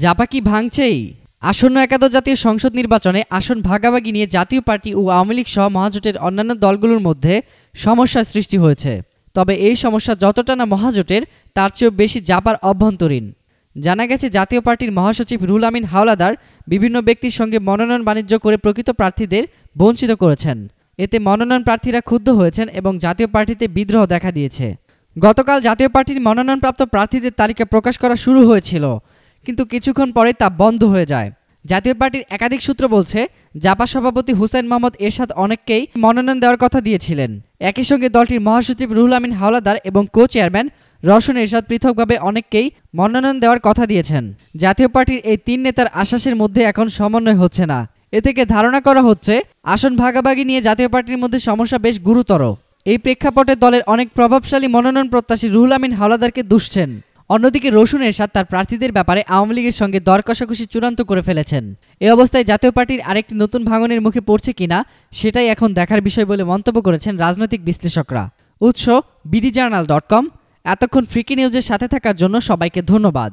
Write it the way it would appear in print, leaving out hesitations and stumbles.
জাপা কি ভাঙছেই? আসন্ন একাদশ জাতীয় সংসদ নির্বাচনে আসন ভাগাভাগি নিয়ে জাতীয় পার্টি ও আওয়ামী লীগ সহ মহাজোটের অন্যান্য দলগুলোর মধ্যে সমস্যার সৃষ্টি হয়েছে। তবে এই সমস্যা যতটা না মহাজোটের, তার চেয়েও বেশি জাপার অভ্যন্তরীণ। জানা গেছে, জাতীয় পার্টির মহাসচিব রুহুল আমিন হাওলাদার বিভিন্ন ব্যক্তির সঙ্গে মনোনয়ন বাণিজ্য করে প্রকৃত প্রার্থীদের বঞ্চিত করেছেন। এতে মনোনয়ন প্রার্থীরা ক্ষুব্ধ হয়েছেন এবং জাতীয় পার্টিতে বিদ্রোহ দেখা দিয়েছে। গতকাল জাতীয় পার্টির মনোনয়নপ্রাপ্ত প্রার্থীদের তালিকা প্রকাশ করা শুরু হয়েছিল, কিন্তু কিছুক্ষণ পরে তা বন্ধ হয়ে যায়। জাতীয় পার্টির একাধিক সূত্র বলছে, জাপা সভাপতি হুসাইন মোহাম্মদ এরশাদ অনেককেই মনোনয়ন দেওয়ার কথা দিয়েছিলেন। একই সঙ্গে দলটির মহাসচিব রুহুল আমিন হাওলাদার এবং কো চেয়ারম্যান রওশন এরশাদ পৃথকভাবে অনেককেই মনোনয়ন দেওয়ার কথা দিয়েছেন। জাতীয় পার্টির এই তিন নেতার আশ্বাসের মধ্যে এখন সমন্বয় হচ্ছে না। এ থেকে ধারণা করা হচ্ছে, আসন ভাগাভাগি নিয়ে জাতীয় পার্টির মধ্যে সমস্যা বেশ গুরুতর। এই প্রেক্ষাপটে দলের অনেক প্রভাবশালী মনোনয়ন প্রত্যাশী রুহুল আমিন হাওলাদারকে দুষছেন। অন্যদিকে রওশন এরশাদ তার প্রার্থীদের ব্যাপারে আওয়ামী লীগের সঙ্গে দর কষাকষি চূড়ান্ত করে ফেলেছেন। এ অবস্থায় জাতীয় পার্টির আরেকটি নতুন ভাঙনের মুখে পড়ছে কিনা সেটাই এখন দেখার বিষয় বলে মন্তব্য করেছেন রাজনৈতিক বিশ্লেষকরা। উৎস বিডিজার্নাল.com। এতক্ষণ ফ্রিকি নিউজের সাথে থাকার জন্য সবাইকে ধন্যবাদ।